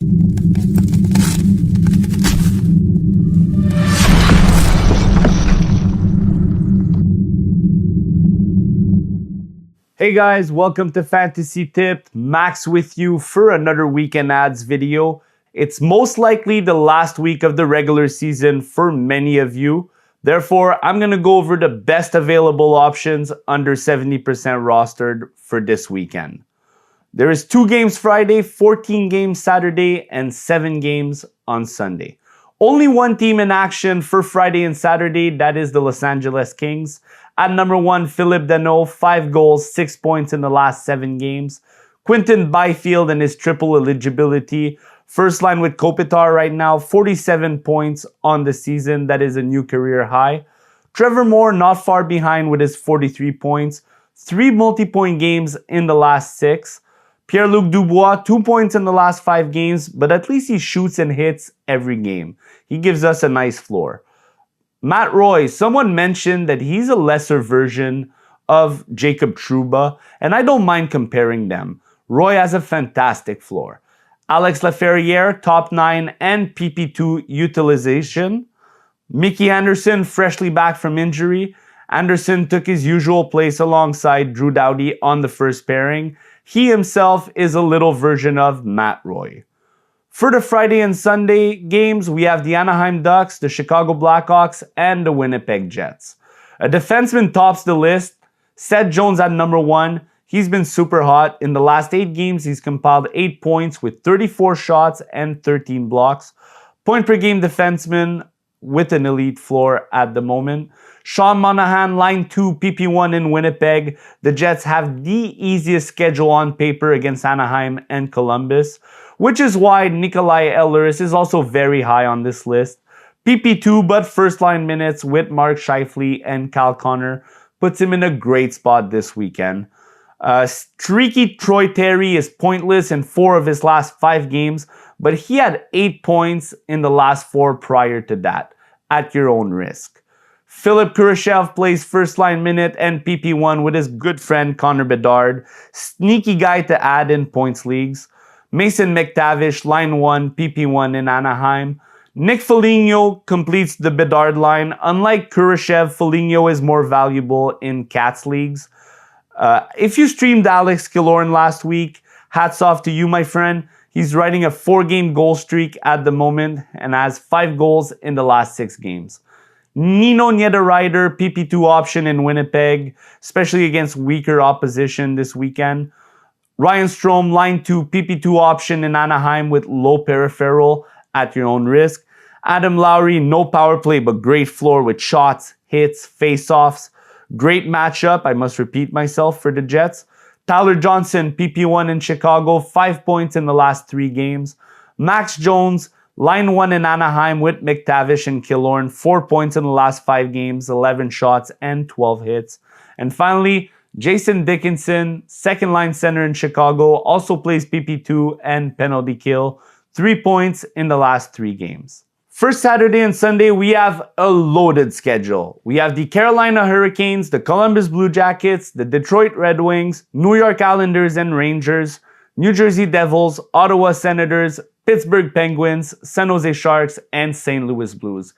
Hey guys, welcome to Fantasy Tip. Max with you for another weekend ads video. It's most likely the last week of the regular season for many of you. Therefore, I'm going to go over the best available options under 70% rostered for this weekend. There is 2 games Friday, 14 games Saturday, and 7 games on Sunday. Only one team in action for Friday and Saturday, that is the Los Angeles Kings. At number 1, Phillip Danault, 5 goals, 6 points in the last 7 games. Quinton Byfield and his triple eligibility. First line with Kopitar right now, 47 points on the season. That is a new career high. Trevor Moore not far behind with his 43 points. 3 multi-point games in the last 6. Pierre-Luc Dubois, 2 points in the last 5 games, but at least he shoots and hits every game. He gives us a nice floor. Matt Roy, someone mentioned that he's a lesser version of Jacob Trouba, and I don't mind comparing them. Roy has a fantastic floor. Alex Laferriere, top 9 and PP2 utilization. Mickey Anderson, freshly back from injury. Anderson took his usual place alongside Drew Doughty on the first pairing. He himself is a little version of Matt Roy. For the Friday and Sunday games, we have the Anaheim Ducks, the Chicago Blackhawks, and the Winnipeg Jets. A defenseman tops the list. Seth Jones at number 1. He's been super hot. In the last 8 games, he's compiled 8 points with 34 shots and 13 blocks. Point per game defenseman with an elite floor at the moment. Sean Monahan, line 2, PP1 in Winnipeg. The Jets have the easiest schedule on paper against Anaheim and Columbus, which is why Nikolai Ehlers is also very high on this list. PP2, but first line minutes with Mark Scheifele and Cal Connor puts him in a great spot this weekend. Streaky Troy Terry is pointless in 4 of his last 5 games, but he had 8 points in the last 4 prior to that, at your own risk. Philip Kurashev plays first line minute and PP1 with his good friend Connor Bedard. Sneaky guy to add in points leagues. Mason McTavish, line 1, PP1 in Anaheim. Nick Foligno completes the Bedard line. Unlike Kurashev, Foligno is more valuable in Cats leagues. If you streamed Alex Killorn last week, hats off to you, my friend. He's riding a 4-game goal streak at the moment and has 5 goals in the last 6 games. Nino Niederreiter, PP2 option in Winnipeg, especially against weaker opposition this weekend. Ryan Strome, line 2, PP2 option in Anaheim with low peripheral at your own risk. Adam Lowry, no power play, but great floor with shots, hits, face-offs. Great matchup, I must repeat myself, for the Jets. Tyler Johnson, PP1 in Chicago, 5 points in the last 3 games. Max Jones, line 1 in Anaheim with McTavish and Killorn, 4 points in the last 5 games, 11 shots and 12 hits. And finally, Jason Dickinson, second line center in Chicago, also plays PP2 and penalty kill, 3 points in the last 3 games. For Saturday and Sunday, we have a loaded schedule. We have the Carolina Hurricanes, the Columbus Blue Jackets, the Detroit Red Wings, New York Islanders and Rangers, New Jersey Devils, Ottawa Senators, Pittsburgh Penguins, San Jose Sharks, and St. Louis Blues.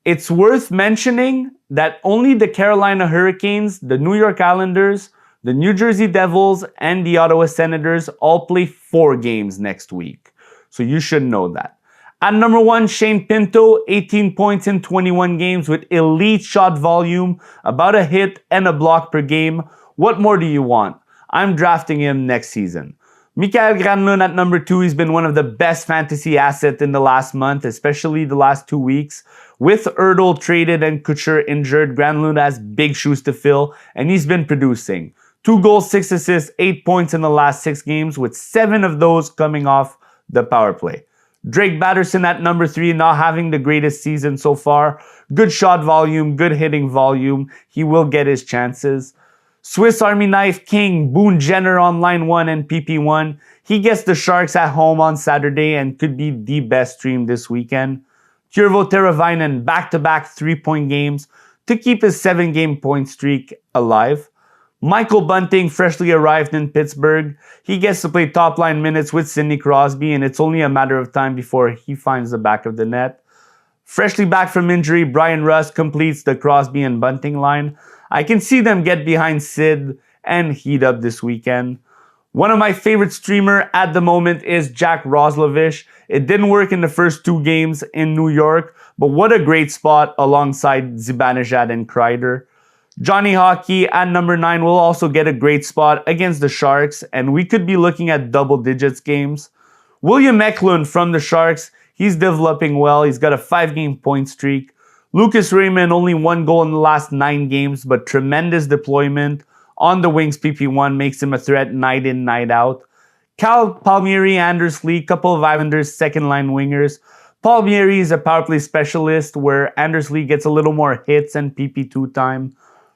It's worth mentioning that only the Carolina Hurricanes, the New York Islanders, the New Jersey Devils, and the Ottawa Senators all play 4 games next week. So you should know that. At number 1, Shane Pinto, 18 points in 21 games with elite shot volume, about a hit and a block per game. What more do you want? I'm drafting him next season. Mikael Granlund at number 2, he's been one of the best fantasy assets in the last month, especially the last 2 weeks. With Erdl traded and Couture injured, Granlund has big shoes to fill, and he's been producing. 2 goals, 6 assists, 8 points in the last 6 games, with 7 of those coming off the power play. Drake Batterson at number 3, not having the greatest season so far. Good shot volume, good hitting volume. He will get his chances. Swiss Army Knife King, Boone Jenner on line 1 and PP1. He gets the Sharks at home on Saturday and could be the best stream this weekend. Turvo Teravainen, back-to-back 3-point games to keep his 7-game point streak alive. Michael Bunting freshly arrived in Pittsburgh. He gets to play top-line minutes with Sidney Crosby, and it's only a matter of time before he finds the back of the net. Freshly back from injury, Brian Rust completes the Crosby and Bunting line. I can see them get behind Sid and heat up this weekend. One of my favorite streamer at the moment is Jack Roslovich. It didn't work in the first 2 games in New York, but what a great spot alongside Zibanejad and Kreider. Johnny Hockey at number 9 will also get a great spot against the Sharks, and we could be looking at double digits games. William Eklund from the Sharks, he's developing well. He's got a 5-game point streak. Lucas Raymond, only 1 goal in the last 9 games, but tremendous deployment. On the wings, PP1 makes him a threat night in, night out. Cal Palmieri, Anders Lee, couple of Islanders' second-line wingers. Palmieri is a power play specialist where Anders Lee gets a little more hits and PP2 time.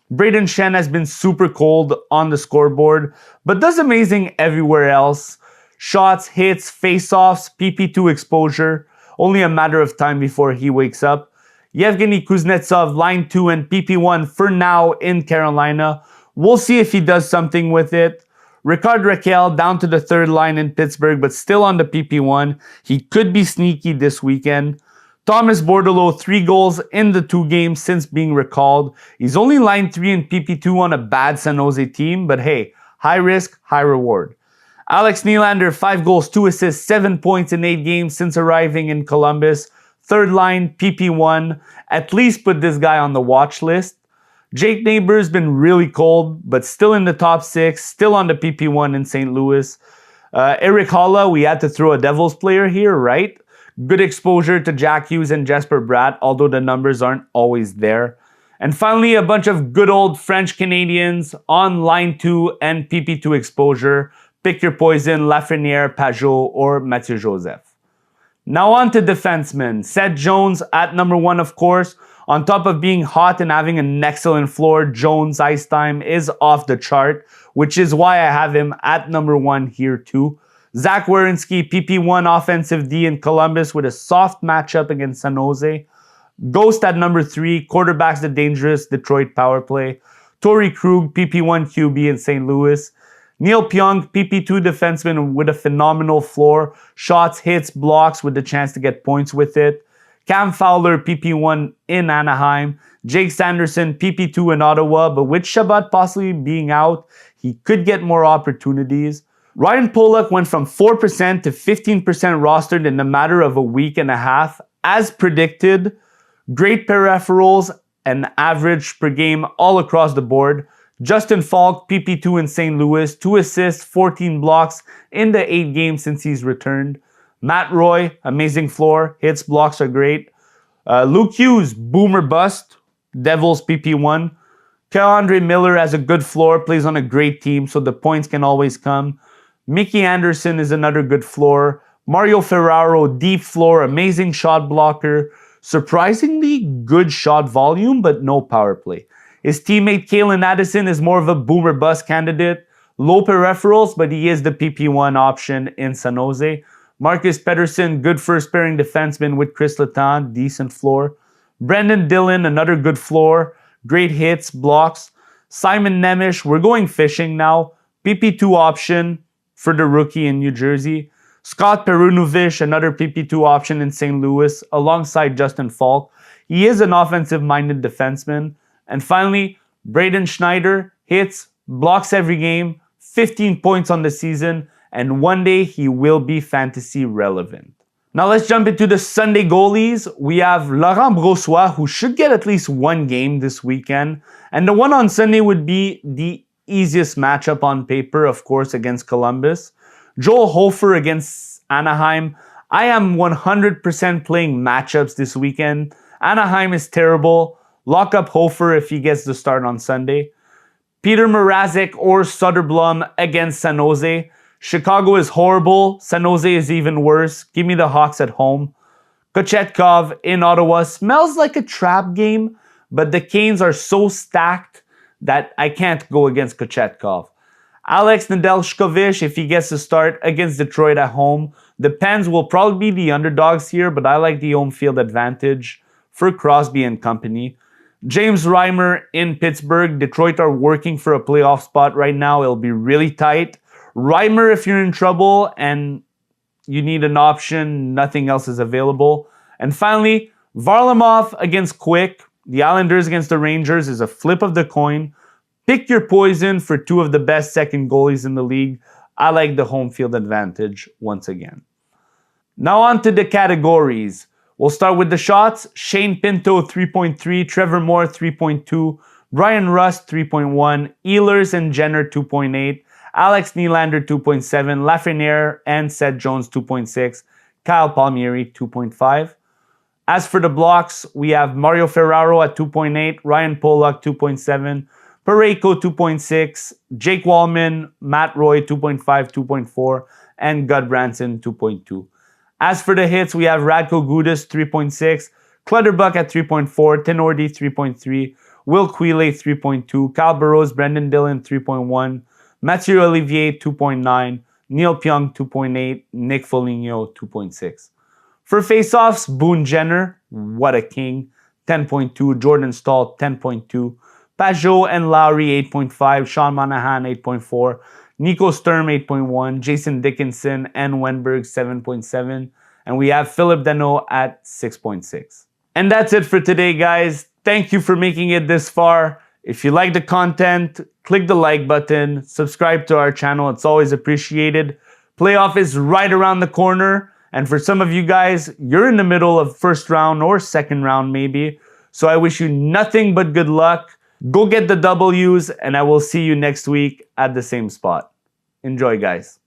Braden Shen has been super cold on the scoreboard, but does amazing everywhere else. Shots, hits, face-offs, PP2 exposure. Only a matter of time before he wakes up. Yevgeny Kuznetsov, line 2 and PP1 for now in Carolina. We'll see if he does something with it. Ricard Raquel down to the 3rd line in Pittsburgh, but still on the PP1. He could be sneaky this weekend. Thomas Bordeleau, 3 goals in the 2 games since being recalled. He's only line 3 in PP2 on a bad San Jose team, but hey, high risk, high reward. Alex Nylander, 5 goals, 2 assists, 7 points in 8 games since arriving in Columbus. 3rd line, PP1. At least put this guy on the watch list. Jake Neighbour's been really cold, but still in the top 6, still on the PP1 in St. Louis. Eric Holla, we had to throw a Devils player here, right? Good exposure to Jack Hughes and Jesper Bratt, although the numbers aren't always there. And finally, a bunch of good old French Canadians on line 2 and PP2 exposure. Pick your poison, Lafreniere, Pajot, or Mathieu Joseph. Now on to defensemen. Seth Jones at number 1, of course. On top of being hot and having an excellent floor, Jones' ice time is off the chart, which is why I have him at number 1 here too. Zach Werenski, PP1 offensive D in Columbus with a soft matchup against San Jose. Ghost at number 3, quarterbacks the dangerous Detroit power play. Torrey Krug, PP1 QB in St. Louis. Neil Pionk, PP2 defenseman with a phenomenal floor. Shots, hits, blocks with the chance to get points with it. Cam Fowler, PP1 in Anaheim. Jake Sanderson, PP2 in Ottawa, but with Shabbat possibly being out, he could get more opportunities. Ryan Pollock went from 4% to 15% rostered in a matter of a week and a half. As predicted, great peripherals and average per game all across the board. Justin Falk, PP2 in St. Louis, 2 assists, 14 blocks in the 8 games since he's returned. Matt Roy, amazing floor, hits, blocks are great. Luke Hughes, boomer bust, Devils PP1. Kyle-Andre Miller has a good floor, plays on a great team, so the points can always come. Mickey Anderson is another good floor. Mario Ferraro, deep floor, amazing shot blocker. Surprisingly good shot volume, but no power play. His teammate Kalen Addison is more of a boomer bust candidate. Low peripherals, but he is the PP1 option in San Jose. Marcus Pettersson, good first pairing defenseman with Chris Letang, decent floor. Brendan Dillon, another good floor. Great hits, blocks. Simon Nemish, we're going fishing now. PP2 option for the rookie in New Jersey. Scott Perunovich, another PP2 option in St. Louis, alongside Justin Falk. He is an offensive-minded defenseman. And finally, Braden Schneider, hits, blocks every game, 15 points on the season, and one day he will be fantasy relevant. Now let's jump into the Sunday goalies. We have Laurent Brossoit, who should get at least 1 game this weekend. And the one on Sunday would be the easiest matchup on paper, of course, against Columbus. Joel Hofer against Anaheim. I am 100% playing matchups this weekend. Anaheim is terrible. Lock up Hofer if he gets the start on Sunday. Peter Mrazek or Soderblom against San Jose. Chicago is horrible. San Jose is even worse. Give me the Hawks at home. Kochetkov in Ottawa smells like a trap game, but the Canes are so stacked that I can't go against Kochetkov. Alex Nedeljkovic, if he gets the start against Detroit at home. The Pens will probably be the underdogs here, but I like the home field advantage for Crosby and company. James Reimer in Pittsburgh. Detroit are working for a playoff spot right now. It'll be really tight. Reimer, if you're in trouble and you need an option, nothing else is available. And finally, Varlamov against Quick. The Islanders against the Rangers is a flip of the coin. Pick your poison for two of the best second goalies in the league. I like the home field advantage once again. Now on to the categories. We'll start with the shots. Shane Pinto 3.3, Trevor Moore 3.2, Brian Rust 3.1, Ehlers and Jenner 2.8, Alex Nylander 2.7, Lafreniere and Seth Jones 2.6, Kyle Palmieri 2.5. As for the blocks, we have Mario Ferraro at 2.8, Ryan Pollock 2.7, Parayko 2.6, Jake Wallman, Matt Roy 2.5, 2.4, and Gudbranson 2.2. As for the hits, we have Radko Gudas 3.6, Clutterbuck at 3.4, Tenordi 3.3, Will Quile 3.2, Kyle Burrows, Brendan Dillon 3.1, Mathieu Olivier 2.9, Neil Pionk 2.8, Nick Foligno 2.6. For faceoffs, Boone Jenner, what a king, 10.2, Jordan Stahl 10.2, Pajot and Lowry 8.5, Sean Monahan 8.4, Nico Sturm 8.1, Jason Dickinson and Wenberg 7.7, and we have Philip Danault at 6.6. And that's it for today, guys. Thank you for making it this far. If you like the content, click the like button, subscribe to our channel. It's always appreciated. Playoff is right around the corner. And for some of you guys, you're in the middle of first round or second round maybe. So I wish you nothing but good luck. Go get the W's, and I will see you next week at the same spot. Enjoy, guys.